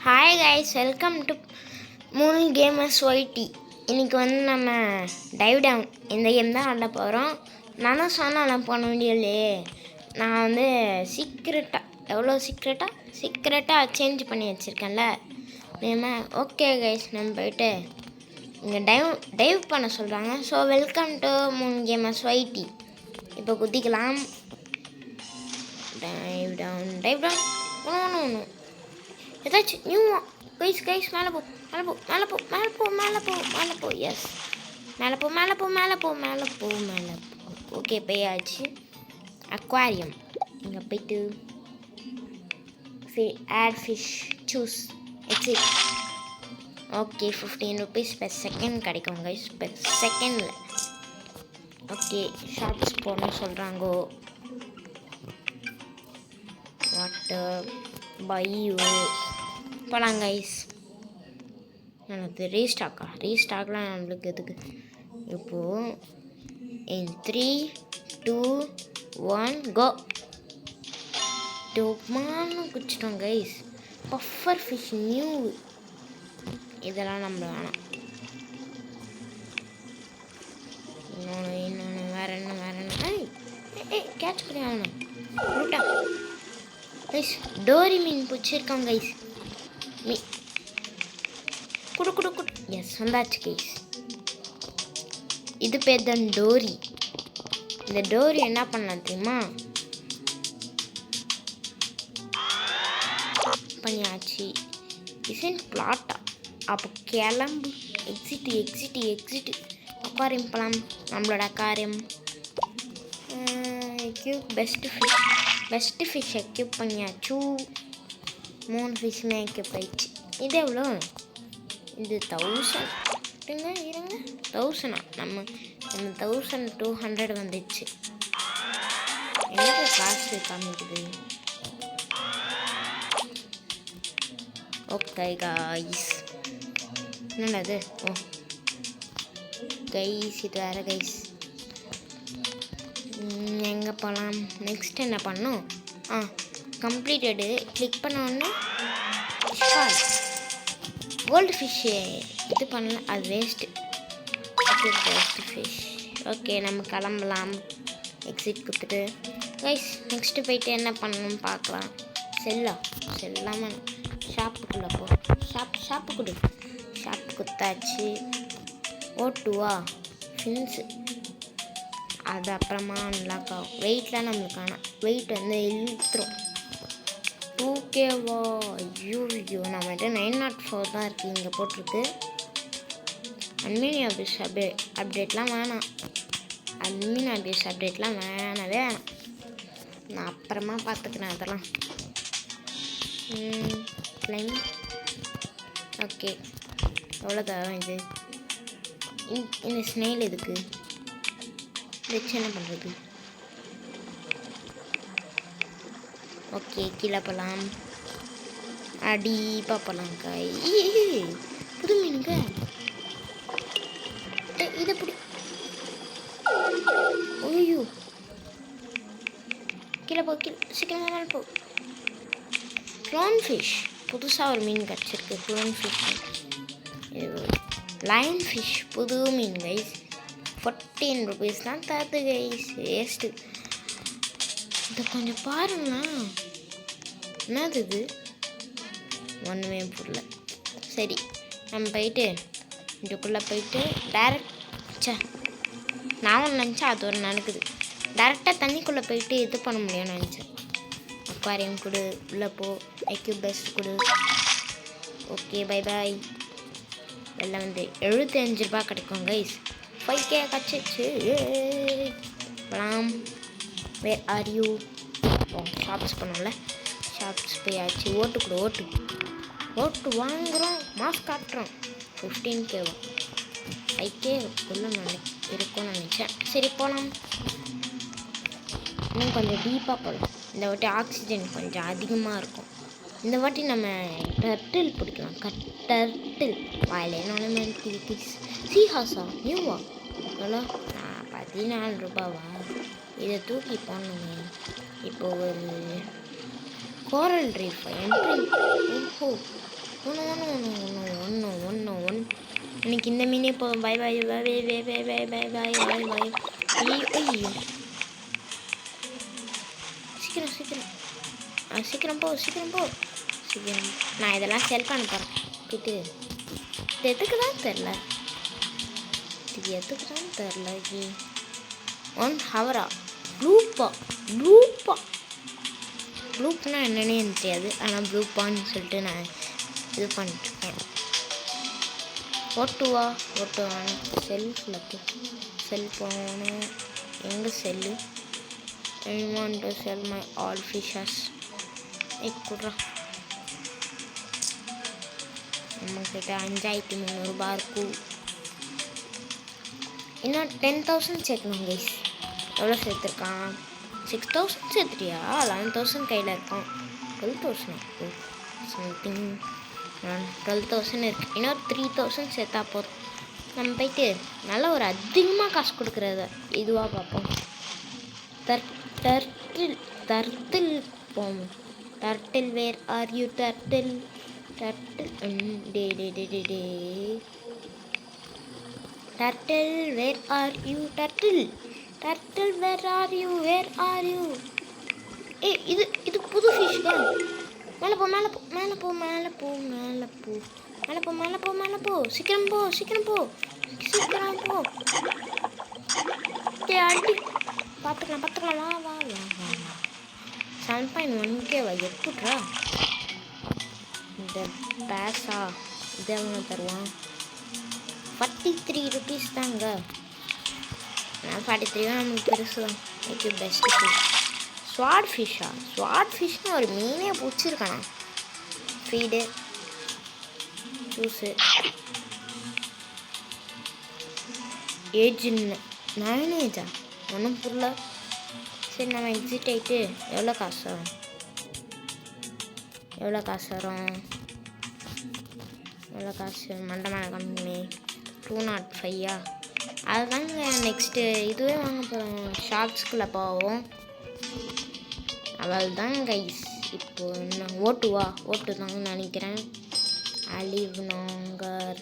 Hi guys, welcome to மூணு gamers YT. இன்றைக்கி நம்ம டைவ் டவுன் இந்த கேம் தான் ஆட போகிறோம். நானும் சொன்னேன் நான் போன வீடியோலையே நான் சீக்ரெட்டாக சீக்ரெட்டாக சேஞ்ச் பண்ணி வச்சுருக்கேன்ல நேம. ஓகே கைஸ், நம்ம போயிட்டு இங்கே டைவ் பண்ண சொல்கிறாங்க. ஸோ வெல்கம் டு மூணு கேமர்ஸ் ஒய்டி. இப்போ குதிக்கலாம். டைவ் டவுன் ஒன்று ஏதாச்சும் நியூவா கைஸ் மேலே போ எஸ் மேலே போ. ஓகே போயாச்சு. அக்வாரியம் இங்கே போயிட்டு add fish choose exit. Okay 15 rupees per second கிடைக்கும் கைஸ், பெர் செகண்டில். ஓகே ஷார்ட்ஸ் போடணும்னு சொல்கிறாங்கோ. வாட்டர் பையோ போகலாம் கைஸ். எனக்கு ரீஸ்டாக்லாம் நம்மளுக்கு எதுக்கு இப்போது. இன் 3 2 1 கோ. டோப்மான்னு குடிச்சிட்டோம் கைஸ். பஃபர் ஃபிஷ் நியூ, இதெல்லாம் நம்ம வேணாம். இன்னொன்று வேறு என்ன கேட்ச் பண்ணி ஆகணும். கைஸ் டோரி மீன் பிடிச்சிருக்காங்க கைஸ். குடு எஸ் வந்தாச்சு கைஸ். இது பேர் தான் டோரி. இந்த டோரி என்ன பண்ணலாம் தெரியுமா? பண்ணியாச்சு. இசன் பிளாட்டா அப்போ கிளம்பு. எக்ஸிட். அக்வாரியம் போகலாம். நம்மளோட அக்வாரியம் பெஸ்ட் ஃபிஷ் எக்யூப் பண்ணியாச்சு. 3 ஃபிஷ்ஷுமே எக்யூப் ஆயிடுச்சு. இது எவ்வளோ? இது 1000 இருங்க 1000 நம்ம 1200 வந்துடுச்சு. எனக்கு காசு காமிக்குது. ஓகே கைஸ், என்னது? ஓ கைஸ் இது வேறு கைஸ். எங்கே போகலாம்? நெக்ஸ்ட் என்ன பண்ணணும்? கம்ப்ளீட்டடு கிளிக் பண்ண உடனே கோல்டு ஃபிஷ்ஷு இது பண்ணல, அது வேஸ்ட்டு. ஃபிஷ். ஓகே நம்ம கிளம்பலாம். எக்ஸிட் கொடுத்துட்டு கைஸ் நெக்ஸ்ட்டு போயிட்டு என்ன பண்ணணும்னு பார்க்கலாம். செல்லாமல் ஷாப்புக்குள்ளே போ. ஷாப்பு குத்தாச்சு. ஓட்டுவா ஃபின்ஸு அது அப்புறமா அன்லாக் ஆகும். வெயிட்லாம் நம்மளுக்கு ஆனால் வெயிட் வந்து இழுத்துரும். 2Kவா? ஐயோ நம்மகிட்ட 904 தான் இருக்குது. இங்கே போட்டிருக்கு அட்மின் அபியூஸ் அப்டேட்லாம் வேணாம். வேணவே வேணாம். நான் அப்புறமா பார்த்துக்கிறேன் அதெல்லாம். க்ளைம். ஓகே எவ்வளோதான் இது? இந்த ஸ்னெயில் எதுக்கு வச்சு என்ன பண்ணுறது? ஓகே கீழே போகலாம். அடிப்பாக போகலாம் காய். புது மீனுங்க. இதை பிடி. ஐயோ கீழே சீக்கிரமாக போ. க்ளோன் ஃபிஷ் புதுசாக ஒரு மீன் கிடச்சிருக்கு. Clone fish. லைன் ஃபிஷ் புது மீன் கைஸ். 14 rupees தான் தருது கைஸ். வேஸ்ட்டு. இதை கொஞ்சம் பாருங்களா, என்னது இது? ஒன்றுமே புரியல. சரி நம்ம போயிட்டு இதுக்குள்ளே போயிட்டு நான் ஒன்று நினச்சேன், அது ஒரு நடக்குது. டேரெக்டாக தண்ணிக்குள்ளே போயிட்டு இது பண்ண முடியும்னு நினச்சேன். அக்வாரியம் கொடு, உள்ளே போ. ஐக்யூ பெஸ்ட் கொடு. ஓகே பை வெளில வந்து 75 ரூபா கிடைக்கும் கைஸ். 5K கச்சிச்சு. Where are you? ஷாப்ஸ் பண்ணோம்ல, ஷாப்ஸ் போயாச்சு. ஓட்டு வாங்குகிறோம். மாஸ்க் காட்டுறோம். 15K 5K இருக்கும்னு நினச்சேன். சரி போகலாம். இன்னும் கொஞ்சம் டீப்பாக போகலாம். இந்த வாட்டி ஆக்சிஜன் கொஞ்சம் அதிகமாக இருக்கும். இந்த வாட்டி நம்ம டர்ட்டில் பிடிக்கலாம். டர்ட்டில் வாயில் என்னோட சீஹாஸா நியூவா? எவ்வளோ? 14 ரூபாவா? இதை தூக்கி போடணுங்க. இப்போ ஒரு கோரல் ரீஃப் என்ட்ரி. ஓஹோ ஒன்று இன்னைக்கு இந்த மீனே போதும். பை பாய் பாய் பாய் பாய் பாய் பாய் பாய் பாய் பாய். ஐயோ சீக்கிரம் போ. நான் இதெல்லாம் செல் பண்ண போகிறேன். இது எதுக்கு தான் தெரில. இது 1 ஹவரா? ப்ளூப்னா என்னன்னே எனக்கு தெரியாது. ஆனால் ப்ளூப்பான்னு சொல்லிட்டு நான் இது பண்ணிட்டுருக்கேன். ஓட்டுவான்னு செல் போகணும். எங்கே cell? I want to sell my all fishes. கொடுறா. நம்மக்கிட்ட 5300 ரூபா இருக்கும். இன்னும் 10,000 சேர்க்கணும் கைஸ். எவ்வளோ சேர்த்துருக்கான்? 6,000 சேர்த்துட்டியா? 11,000 கையில் இருக்கான். 12,000 சம்திங். 12,000 இருக்கு. இன்னொரு 3,000 சேர்த்தா போதும். நம்ம போயிட்டு நல்லா ஒரு அதிகமாக காசு கொடுக்குறத இதுவாக பார்ப்போம். டர்ட்டில் போவோம். Turtle where are you? Turtle டே turtle where are you? Turtle where are you? இது புது ஃபிஷ் தான். மேலே போ. சீக்கிரம் போ. பார்த்துக்கலாம். வா 7.1K எப்பட்றா? இந்த பேஸா இது எவ்வளோ தருவான்? 43 rupees தாங்க. 43 நமக்கு பெருசு தான். Okay, best fish. ஸ்வாட் ஃபிஷ்னு ஒரு மீனே பிடிச்சிருக்கானா? Feed juice ஏஜ்ன்னு 9 ஏஜா? ஒன்றும் புரியல. சரி, நம்ம எக்ஸிட் ஆகிட்டு எவ்வளோ காசு வரும்? எவ்வளோ காசு மண்டமான கம்பெனி 205 அதுதாங்க நெக்ஸ்ட்டு இதுவே வாங்க போகிறோம். ஷாப்ஸ்குள்ளே போவோம். அவள் தான் கைஸ். இப்போது என்ன ஓட்டு தாங்க நினைக்கிறேன். அலிவ் நாங்கர்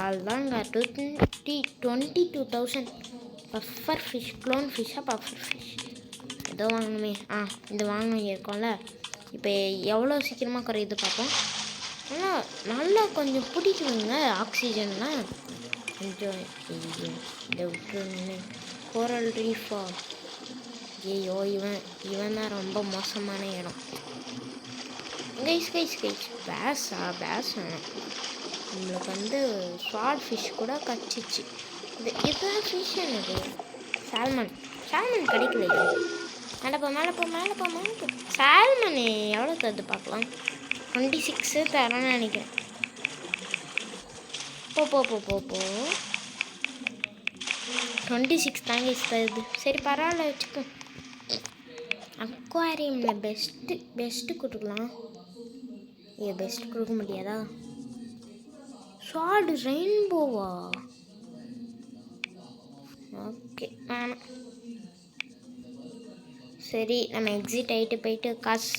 அதுதாங்க 22,000. பஃபர் ஃபிஷ், க்ளோன் ஃபிஷ்ஷாக பஃபர் ஃபிஷ் ஏதோ வாங்கணுமே. இது வாங்கணும் இருக்கோம்ல. இப்போ எவ்வளோ சீக்கிரமாக குறையுது பார்ப்போம். ஆனால் நல்லா கொஞ்சம் பிடிக்குதுங்க ஆக்சிஜன்லாம் கொஞ்சம். இதை விட்டுருங்க. கோரல் ரீஃபா? ஐயோ, இவன் தான் ரொம்ப மோசமான இடம். கைஸ் பேஸா நம்மளுக்கு ஸ்வாட் ஃபிஷ் கூட கச்சிச்சு. இதுதான் ஃபிஷ். எனக்கு சால்மன் கிடைக்கல. மேலே போ. சால்மனு எவ்வளோ தருது பார்க்கலாம். 26 தரேன்னு நினைக்கிறேன். போ 26 தாங்க தருது. சரி, பரவாயில்ல, வச்சுக்கோ. அக்வாரியமில் பெஸ்ட்டு கொடுக்கலாம். பெஸ்ட் கொடுக்க முடியாதா? ஸ்வாட் ரெயின்போவா? ஓகே, வேணாம். சரி, நம்ம எக்ஸிட் ஆகிட்டு போயிட்டு காசு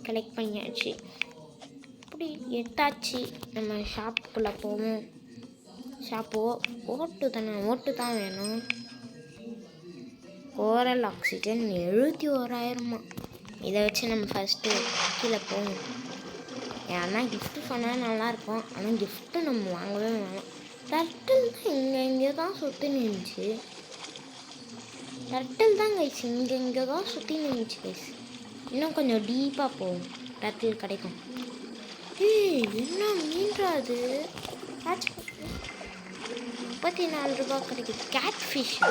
கலெக்ட் பண்ணியாச்சு. இப்படி எட்டாச்சு. நம்ம ஷாப்புக்குள்ளே போவோம். ஓட்டு தான் வேணும். கோரல் ஆக்சிஜன் 71,000. இதை வச்சு நம்ம ஃபஸ்ட்டு கீழே போவோம். ஏன்னா கிஃப்ட்டு சொன்னால் நல்லாயிருக்கும். ஆனால் கிஃப்ட்டு நம்ம வாங்கவே வேணாம். டர்ட்டில் தான் இங்கே தான் சுற்றி நின்றுச்சு. கைஸ். இன்னும் கொஞ்சம் டீப்பாக போகும். டர்ட்டில் கிடைக்கும். என்ன மீன்றா அது? 34 ரூபா கிடைக்குது. கேட் ஃபிஷ்ஷா?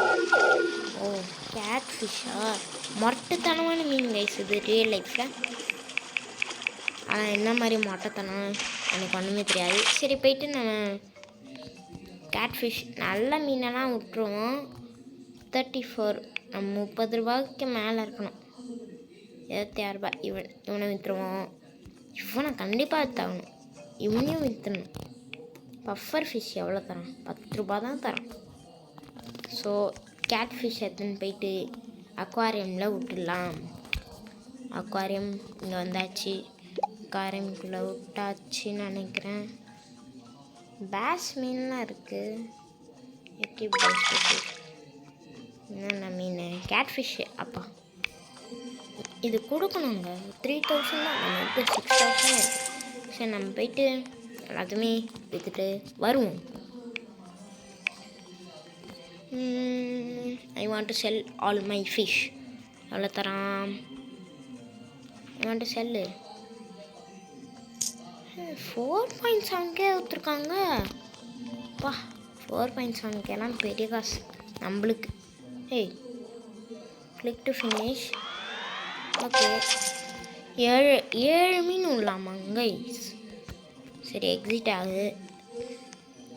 மொட்டைத்தனமான மீன் கைஸ் இது ரியல் லைஃப்பில். ஆனால் என்ன மாதிரி மொட்டைத்தனம் எனக்கு ஒன்றுமே தெரியாது. சரி, போயிட்டு நம்ம கேட்ஃபிஷ் நல்ல மீனெல்லாம் விட்டுருவோம். 34 நம்ம 30 ரூபாய்க்கு மேலே இருக்கணும். 26 ரூபாய். இவனை விற்றுருவோம். இவனை கண்டிப்பாக விற்றாகணும். இவனையும் விற்றுணும். பஃபர் ஃபிஷ் எவ்வளோ தரான்? 10 ரூபா தான் தரான். ஸோ கேட்ஃபிஷ் எடுத்துன்னு போயிட்டு அக்வாரியமில் விட்டுடலாம். அக்வாரியம் இங்கே வந்தாச்சு. அக்காரமிக்குள்ளே விட்டாச்சுன்னு நினைக்கிறேன். பேஸ் மீன்லாம் இருக்குது. எப்படி பேஸ் என்னென்ன மீன்? கேட்ஃபிஷ்ஷு. அப்பா இது கொடுக்கணுங்க. 3000 தான், நம்ம வந்து 6000 இருக்குது. சரி நம்ம போயிட்டு எல்லாத்தையுமே விற்றுட்டு வருவோம். I want to sell all my fish. எவ்வளோ தரான்? I want to cell 4.7K கொடுத்துருக்காங்க. பா 4.7Kலாம் பெரிய காசு நம்மளுக்கு. ஏய் கிளிக் டு ஃபினிஷ். ஓகே 7 மீன் உள்ளாமாங்க. சரி எக்ஸிட் ஆகுது.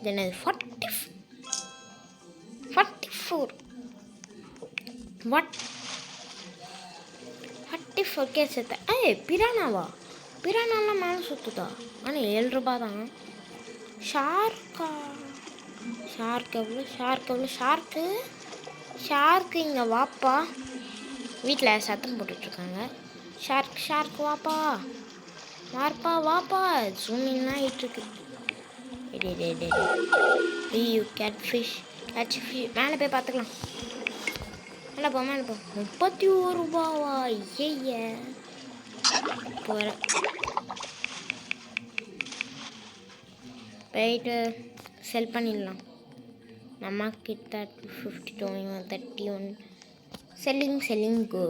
தென் அது 44 வாட் 44K சேர்த்த. பிரானாவா? பிரானாலாம் மேலே சுற்றுதா? ஆனால் 7 ரூபா தான். ஷார்க்கு எவ்வளோ? ஷார்க்கு இங்கே வாப்பா. வீட்டில் சத்தம் போட்டுட்ருக்காங்க. ஷார்க் வாப்பா ஜூமிங் ஆகிட்டுருக்கு. ஐயோ கேட்ஃபிஷ் மேலே போய் பார்த்துக்கலாம். மேலே போ 31 ரூபாவா? ஐய போகிறேன். போயிட்டு செல் பண்ணிடலாம். நம்மக்கிட்ட 52 31 selling go.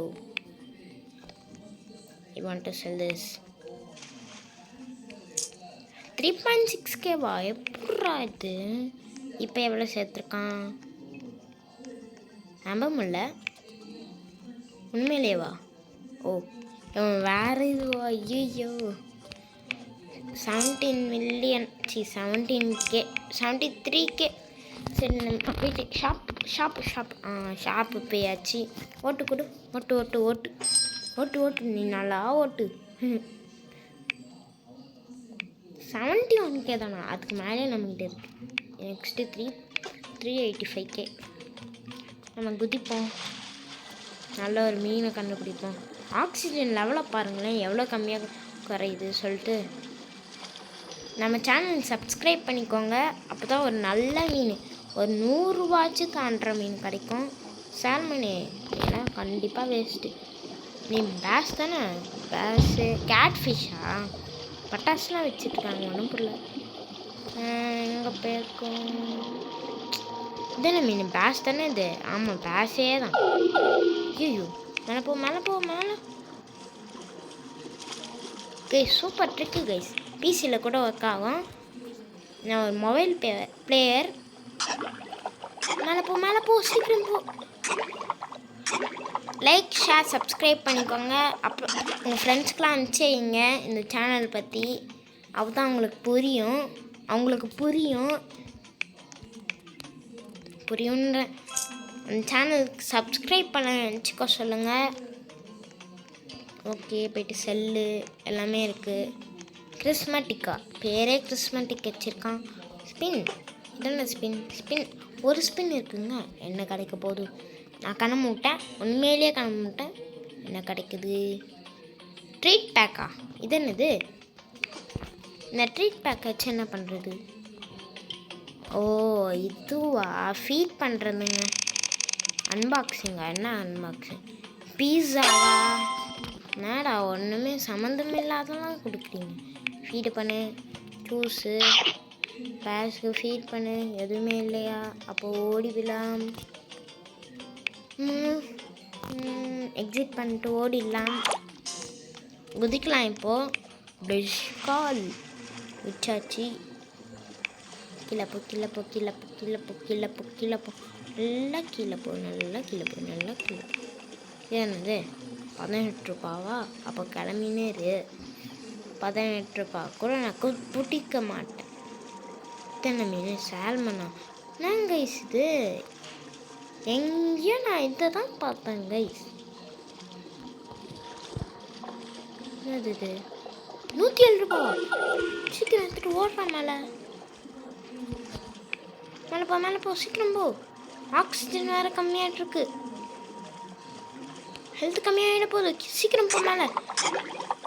I want to sell this 3.6K வா? எப்படா இது? இப்போ எவ்வளோ சேர்த்துருக்கான்? நம்ப முடியல. உண்மையிலேவா? ஓ வேறு இதுவா? ஐயோ 17 மில்லியன் 17K 73K. சரி நம்ம போயிட்டு ஷாப்பு போயாச்சு. ஓட்டு கொடு. ஓட்டு நீ நல்லா ஓட்டு. 71K தானா? அதுக்கு மேலே நம்மகிட்ட இருக்கு. Next 385K. நம்ம குதிப்போம். நல்ல ஒரு மீனை கண்டுபிடிப்போம். ஆக்சிஜன் லெவலை பாருங்களேன் எவ்வளோ கம்மியாக குறையுது சொல்லிட்டு. நம்ம சேனல் சப்ஸ்கிரைப் பண்ணிக்கோங்க. அப்போ தான் ஒரு நல்ல மீன், ஒரு 100 ரூபாய்ச்சு தாண்டுற மீன் கிடைக்கும். சால்மனே ஏன்னா கண்டிப்பாக வேஸ்ட்டு. நீ பேஸ் தானே? பேஸு கேட்ஃபிஷ்ஷா? பட்டாசுலாம் வச்சுருக்காங்க. ஒன்றும் புரியல. எங்கே போயிருக்கோம்? இதானே மீன்? பேஸ் தானே இது? ஆமாம் பேஸே தான். ஐயோ மேலே போ கைஸ். Super trick guys. பிசியில் கூட ஒர்க் ஆகும். நான் ஒரு மொபைல் பிளேயர். மேலே போ சீக்கிரம் போ. லைக் ஷேர் சப்ஸ்கிரைப் பண்ணிக்கோங்க. அப்புறம் உங்கள் ஃப்ரெண்ட்ஸ்க்கெலாம் அனுப்பிச்சிங்க இந்த சேனல் பற்றி. அப்போ தான் அவங்களுக்கு புரியுன்ற அந்த சேனலுக்கு சப்ஸ்கிரைப் பண்ண நினச்சிக்கோ சொல்லுங்கள். ஓகே போய்ட்டு செல்லு எல்லாமே இருக்குது. கிறிஸ்மட்டிக்கா பேரே கிறிஸ்மட்டிக் வச்சுருக்கான். ஸ்பின் இதென்ன ஸ்பின் ஒரு ஸ்பின் இருக்குங்க. என்ன கிடைக்க போகுது? நான் கண்ண மூட்டேன். உண்மையிலேயே கண்ண மூட்டேன். என்ன கிடைக்குது? ட்ரீட் பேக்கா? இது என்னது? இந்த ட்ரீட் பேக் வச்சு என்ன பண்ணுறது? ஓ இதுவா? ஃபீட் பண்ணுறதுங்க. அன்பாக்சிங்கா? என்ன அன்பாக்சிங்? பீஸாவா? என்னடா ஒன்றுமே சம்மந்தம் இல்லாதெல்லாம் கொடுக்குறீங்க. ஃபீடு பண்ணு, ஜூஸு, பேஸுக்கு ஃபீட் பண்ணு, எதுவுமே இல்லையா? அப்போது ஓடி விடலாம். எக்ஸிட் பண்ணிட்டு ஓடிடலாம். குதிக்கலாம். இப்போது பிரிஷ் கால் விச்சாச்சு. கீழே போ நல்லா கீழே போ. என்னது 18 ரூபாவா? அப்போ கிளம்பினே இரு. 18 ரூபா கூட நான் பிடிக்க மாட்டேன். இத்தனை மீன் சால்மனா? நான் கைஸ் இது எங்கேயோ நான் இதை தான் பார்த்தேன் கைஸ். என்னது இது? 107 ரூபா. சீக்கிரம் எடுத்துட்டு ஓடுறான். மேலே போ சீக்கிரம் போ. ஆக்சிஜன் வேறு கம்மியாகிட்டு ஹெல்த் கம்மியாகிட போகுது. சீக்கிரம் போ மேலே.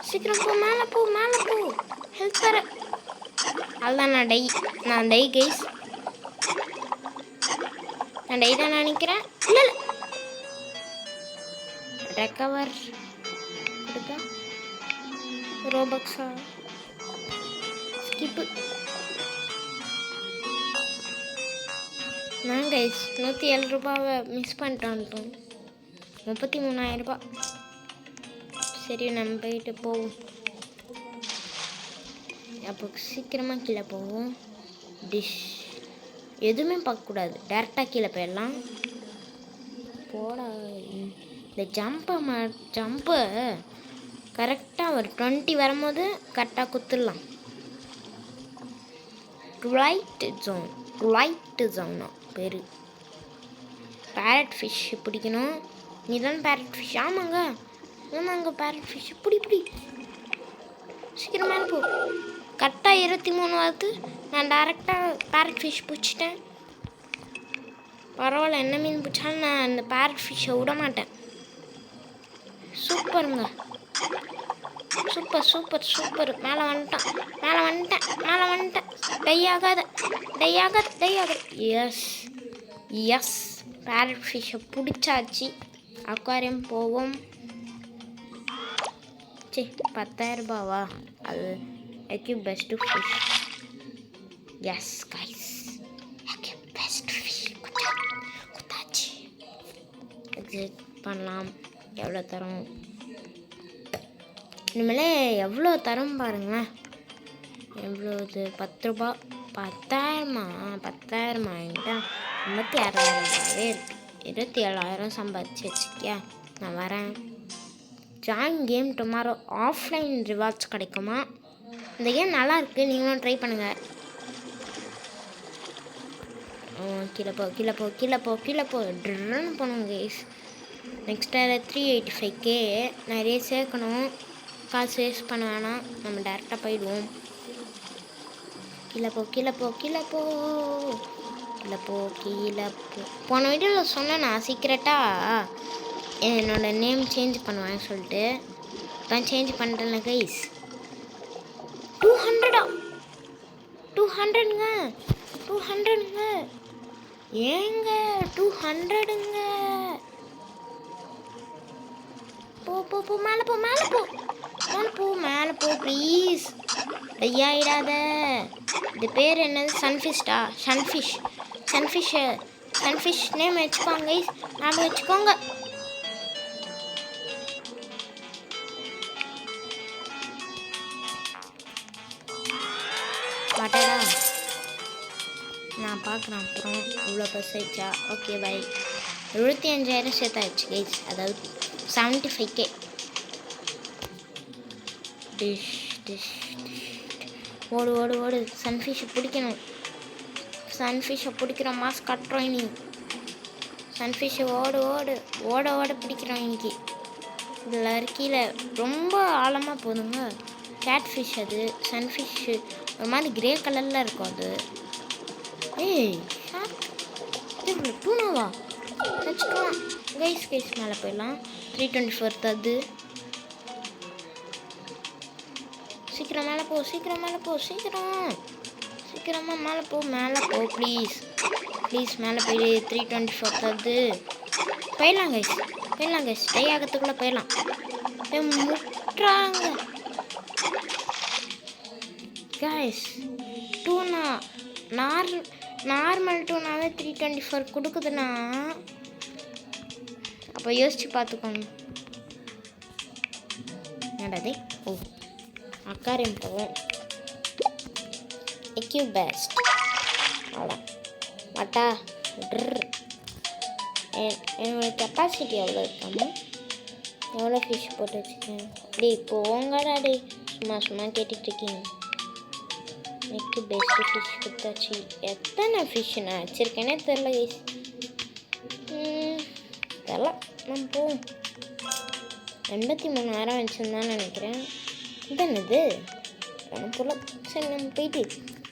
சீக்கிரம் போ, மேலே போ, மேலே போ. ஹெல்ப் தர. அதுதான் நான் டை கைஸ். நான் டை தான் நினைக்கிறேன். இல்லை ரெக்கவர் கொடுத்தா ரோபக்ஸா ஸ்கிப்பு. நான் கைஸ் 107 ரூபாவை மிஸ் பண்ணிட்டோம். 33,000 ரூபாய். சரி நம்ம போயிட்டு போவோம். அப்போ சீக்கிரமாக கீழே போவோம். டிஷ் எதுவுமே பார்க்கக்கூடாது, டேரெக்டாக கீழே போயிடலாம். போட இந்த ஜம்பை கரெக்டாக ஒரு 20 வரும்போது கரெக்டாக குத்துடலாம். ரைட்டு ஜோனா பேர். பேரட் ஃபிஷ் பிடிக்கணும். நீதான் பேரட் ஃபிஷ். ஆமாங்க பேரட் ஃபிஷ் பிடி. சீக்கிரம் மேலே போ. கரெக்டாக 23 வருது. நான் டேரெக்டாக பேரட் ஃபிஷ் பிடிச்சிட்டேன். பரவாயில்ல, என்ன மீன் பிடிச்சாலும் நான் அந்த பேரட் ஃபிஷ்ஷை விட மாட்டேன். சூப்பருங்க, சூப்பர். மேலே வந்துட்டேன். டையாகாத. எஸ் பேரட் ஃபிஷ்ஷை பிடிச்சாச்சு. அக்வாரியம் போவோம். 10,000 ரூபாவா? அது best fish. Yes guys, best fish குத்தாச்சு. எக்ஸிட் பண்ணலாம். எவ்வளோ தரும் இனிமேலே? எவ்வளோ தரும் பாருங்களேன். எவ்வளோ இது? 10 ரூபா. 10,000 என்கிட்ட 56,000 இருக்குது. 27,000 சம்பாதிச்சு வச்சுக்கியா. நான் வரேன். Join game tomorrow. Offline rewards கிடைக்குமா? இந்த கேம் நல்லாயிருக்கு, நீங்களும் ட்ரை பண்ணுங்கள். கீழே போ. ட்ரின்னு போகணும் கைஸ். நெக்ஸ்ட் 385K நிறைய சேர்க்கணும். காசு வேஸ்ட் பண்ண வேணாம், நம்ம டேரெக்டாக போயிடுவோம். கீழே போ. போன வீடியோவில் சொன்னேன் நான் சீக்கிரட்டாக என்னோட நேம் சேஞ்ச் பண்ணுவேன்னு சொல்லிட்டு. தான் சேஞ்ச் பண்ணிட்டேன்ல கைஸ். 200ங்க ஏங்க 200ங்க. போ மேலே போ ப்ளீஸ். ஐயாயிடாத. இது பேர் என்னது? சன்ஃபிஷ் நேம் வச்சுக்கோங்க கைஸ். ஞாபகம் வச்சுக்கோங்க. மாட்டாடா, நான் பார்க்குறேன். அப்புறம் இவ்வளோ பஸ் ஆயிடுச்சா? Okay bye. 75,000 சேர்த்தாச்சு கைஸ், அதாவது 75K. டிஷ் ஓடு. சன்ஃபிஷ்ஷை பிடிக்கணும். சன்ஃபிஷ்ஷை பிடிக்கிற மாஸ் கட்டுறோம் இனி. சன்ஃபிஷ்ஷை ஓட பிடிக்கிறோம் இன்னைக்கு. இதில் கீழே ரொம்ப ஆழமாக போதுங்க. கேட் ஃபிஷ் அது. சன்ஃபிஷ்ஷு ஒரு மாதிரி கிரே கலரில் இருக்கும் அது. டூனாவா? வச்சுக்கலாம் கைஸ். மேலே போயிடலாம். 324 தது. சீக்கிரம் மேலே போ. சீக்கிரமாக மேலே போ ப்ளீஸ். மேலே போயிடு. 324 தது. போயிடலாம் கைஸ். டை ஆகிறதுக்குள்ளே போயிடலாம். முட்டுறாங்க கைஸ். டூனா நார்மல் டூனாவே 324 கொடுக்குதுன்னா அப்போ யோசிச்சு பார்த்துக்கோங்க. என்னடா அக்வாரியம் போவோம். பெஸ்ட் அவ்வளோ மாட்டா. என்னோட கெப்பாசிட்டி எவ்வளோ இருக்காமோ எவ்வளோ ஃபிஷ் போட்டு வச்சுக்கேன். போங்கடா சும்மா கேட்டுட்ருக்கீங்க. எனக்கு பெஸ்ட்டு ஃபிஷ் கொடுத்தாச்சு. எத்தனை ஃபிஷ் நான் வச்சுருக்கேனே தெரில கைஸ். தெரில, நம்ம போவோம். 83,000 வச்சுருந்தான்னு நினைக்கிறேன். இது ஒன்றும் போல. சரி நம்ம போயிட்டு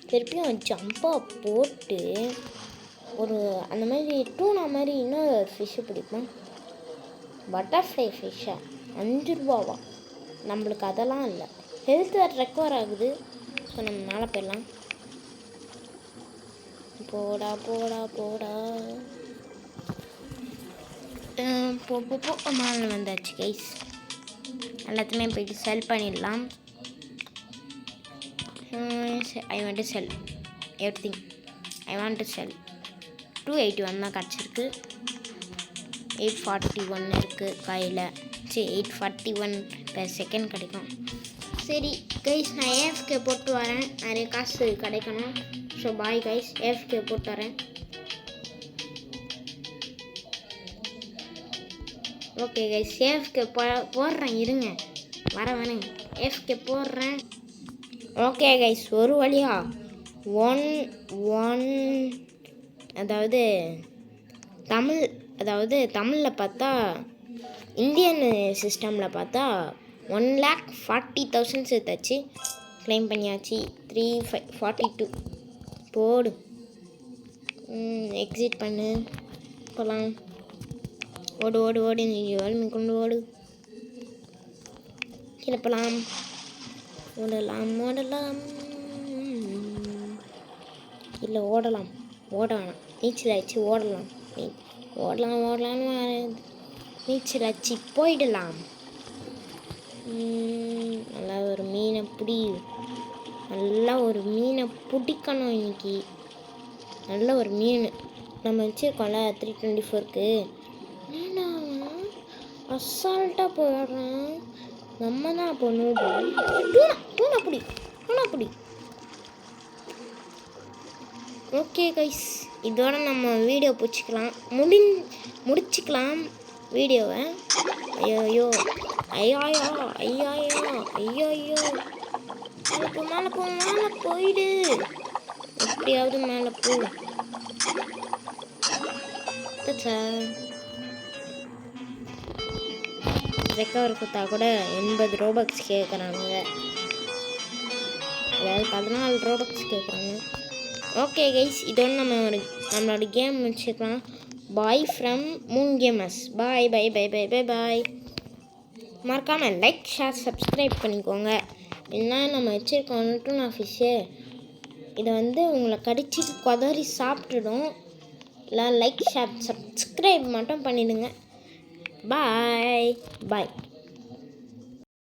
திருப்பியும் ஜம்பாக போட்டு ஒரு அந்த மாதிரி டூனா மாதிரி இன்னொரு ஃபிஷ்ஷு பிடிப்போம். பட்டர்ஃப்ளை ஃபிஷ்ஷா 5 ரூபாவா? நம்மளுக்கு அதெல்லாம் இல்லை. ஹெல்த் வேறு ரெக்கவர் ஆகுது. ஸோ நம்ம மேலே போயிடலாம். போடா போடா போடா போ மேலே வந்தாச்சு கைஸ். எல்லாத்தையுமே போயிட்டு செல் பண்ணிடலாம். I want to sell everything. I want to sell 281 தான் கிடச்சிருக்கு. 841 இருக்குது கையில். சரி 841 per செகண்ட் கிடைக்கும். சரி கைஸ், நான் ஏஎஃப்கே போட்டு வரேன். நிறைய காசு கிடைக்கணும். ஸோ பாய் கைஸ், ஏஎஃப்கே போட்டு வரேன். ஓகே கைஸ், ஏஎஃப்கே போடுறேன், இருங்க வரேன். ஏஎஃப்கே போடுறேன். ஓகே கைஸ், ஒரு வழியா 1 அதாவது தமிழில் பார்த்தா, இந்தியன் சிஸ்டமில் பார்த்தா 1,40,000 சேர்த்தாச்சு. கிளைம் பண்ணியாச்சு. 342 போடு. எக்ஸிட் பண்ணு, போகலாம். ஓடு ஓடு ஓடு, நீ கொண்டு ஓடு. கீழே போகலாம். ஓடலாம் இல்லை ஓடலாம். ஓடலாம், நீச்சல் ஆச்சு. ஓடலாம்னு நீச்சல் ஆச்சு. போயிடலாம். நல்லா ஒரு மீனை பிடிக்கணும் இன்னைக்கு. நல்ல ஒரு மீன் நம்ம வச்சுருக்கோம்ல 324க்கு. அசால்ட்டாக போயிடுறேன். நம்ம தான் அப்போ டூனா பிடி. ஓகே கைஸ், இதோட நம்ம வீடியோ முடிச்சுக்கலாம் வீடியோவை. ஐயோ மேலே போயிடு. எப்படியாவது மேலே போ. ரெக்கவர் கொடுத்தா கூட 80 ரோபக்ஸ் கேட்குறாங்க. அதாவது 14 ரோபக்ஸ் கேட்குறாங்க. ஓகே கைஸ், இதோட நம்மளோட கேம் முடிச்சுக்கலாம். Bye from Moon Gamers. Bye. மறக்காமல் லைக், ஷேர், சப்ஸ்கிரைப் பண்ணிக்கோங்க. என்ன நம்ம வச்சுருக்கோம் டூனா ஃபிஷ்ஷு. இதை உங்களை கடிச்சு கொதறி சாப்பிட்டுடும். இல்லை லைக், ஷேர், சப்ஸ்கிரைப் மட்டும் பண்ணிடுங்க. பாய்.